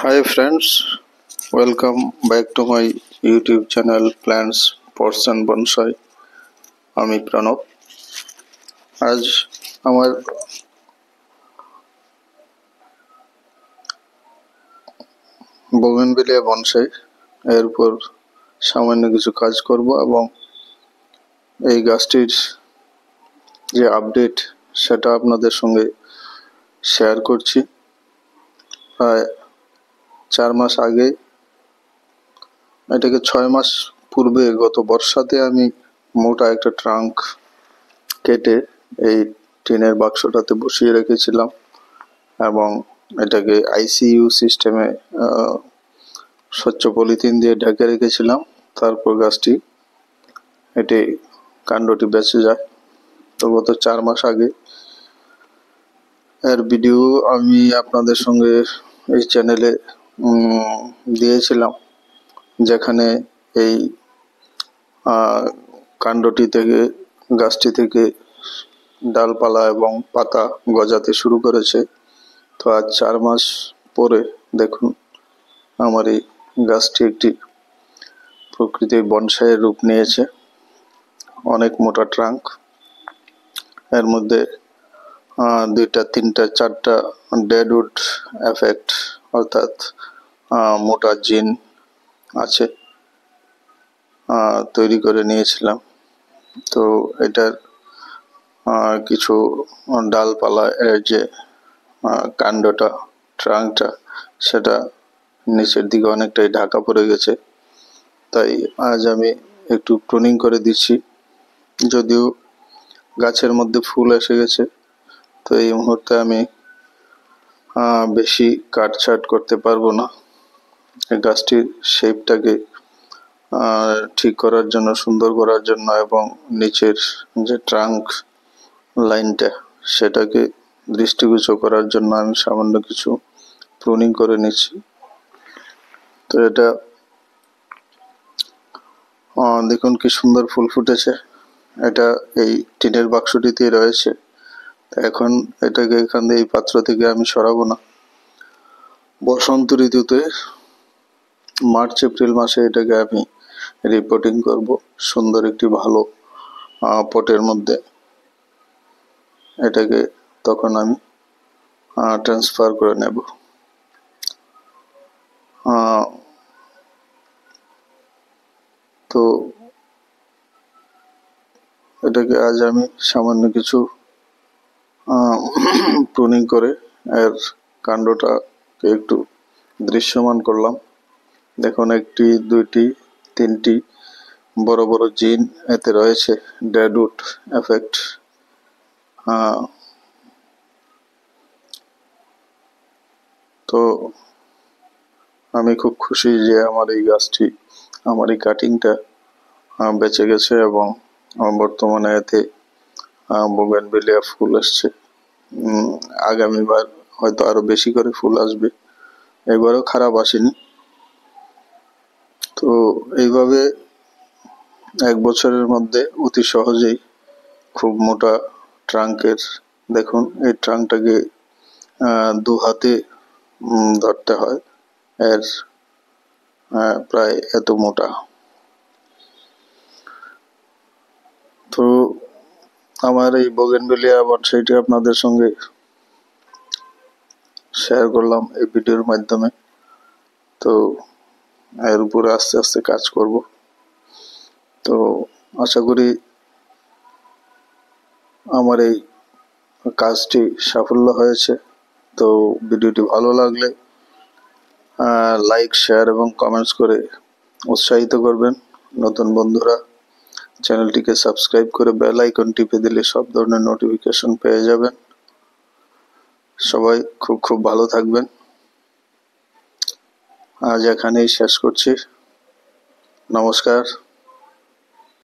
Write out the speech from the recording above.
Hi friends, welcome back to my YouTube channel Plants, Pots and Bonsai. আমি প্রণব। আজ আমার bougainvillea bonsai এর উপর সামান্য কিছু কাজ করব এবং এই গাছটির যে আপডেট সেটা আপনাদের সঙ্গে শেয়ার করছি। প্রায় 4 মাস আগে, এটাকে 6 মাস পূর্বে গত বর্ষাতে আমি মোটা একটা ট্রাঙ্ক কেটে এই টিনের বাক্সটাতে বসিয়ে রেখেছিলাম এবং এটাকে আইসিইউ সিস্টেমে স্বচ্ছ পলিথিন দিয়ে ঢেকে রেখেছিলাম। তারপর গাছটি কাণ্ডটি বেঁচে যায়। তো গত 4 মাস আগে এর ভিডিও আমি আপনাদের সঙ্গে এই চ্যানেলে দিয়েছিলাম, যেখানে এই কাণ্ডটি থেকে, গাছটি থেকে ডালপালা এবং পাতা গজাতে শুরু করেছে। তো আজ 4 মাস পরে দেখুন আমার এই গাছটি একটি প্রকৃতির বনসাইয়ের রূপ নিয়েছে। অনেক মোটা ট্রাঙ্ক, এর মধ্যে 2টা 3টা 4টা ডেডউড এফেক্ট অর্থাৎ মোটা জিন আছে, তৈরি করে নিয়েছিলাম। তো এটার কিছু ডালপালা এর যে কাণ্ডটা, ট্রাঙ্কটা, সেটা নিচের দিকে অনেকটাই ঢাকা পড়ে গেছে। তাই আজ আমি একটু প্রুনিং করে দিচ্ছি। যদিও গাছের মধ্যে ফুল এসে গেছে, তো এই মুহূর্তে আমি বেশি কাটছাট করতে পারবো না। এই গাছটির শেপটাকে ঠিক করার জন্য, সুন্দর করার জন্য এবং নিচের যে ট্রাঙ্ক লাইনটা সেটাকে দৃষ্টিগোচর করার জন্য আমি সামান্য কিছু প্রুনিং করে নিচ্ছি। তো এটা দেখুন কি সুন্দর ফুল ফুটেছে। এটা এই টিনের বাক্সটিতেই রয়েছে। এখন এটাকে এখান দিয়ে, এই পাত্র থেকে আমি সরাবো না। বসন্ত ঋতুতে মার্চ এপ্রিল মাসে এটাকে আমি রিপোর্টিং করব সুন্দর একটি ভালো পটের মধ্যে। এটাকে তখন আমি ট্রান্সফার করে নেব। তো এটাকে আজ আমি সামান্য কিছু প্রুনিং করে এর কাণ্ডটাকে একটু দৃশ্যমান করলাম। দেখুন 1টি 2টি 3টি বড় বড় জিন এতে রয়েছে, ডেডউড এফেক্ট। তো আমি খুব খুশি যে আমার এই গাছটি, আমার এই কাটিংটা বেঁচে গেছে এবং বর্তমানে এতে বোগেনভিলিয়া ফুল আসছে। আগামীবার হয়তো আরো বেশি করে ফুল আসবে। এবারও খারাপ আসেনি। তো এইভাবে 1 বছরের মধ্যে অতি সহজেই খুব মোটা ট্রাঙ্কের, দেখুন এই ট্রাঙ্কটাকে 2 হাতে ধরতে হয়, এর প্রায় এত মোটা। তো আমার এই বোগেনভিলিয়া বনসাইটি আপনাদের সঙ্গে শেয়ার করলাম এই ভিডিওর মাধ্যমে। তো এর উপরে আস্তে আস্তে কাজ করব। তো আশা করি আমার এই কাজটি সাফল্য হয়েছে। তো ভিডিওটি ভালো লাগলে লাইক, শেয়ার এবং কমেন্টস করে উৎসাহিত করবেন। নতুন বন্ধুরা চ্যানেলটিকে সাবস্ক্রাইব করে বেল আইকন টিপে দিলে সব ধরনের নোটিফিকেশন পেয়ে যাবেন। সবাই খুব খুব ভালো থাকবেন। আজ এখানেই শেষ করছি। নমস্কার।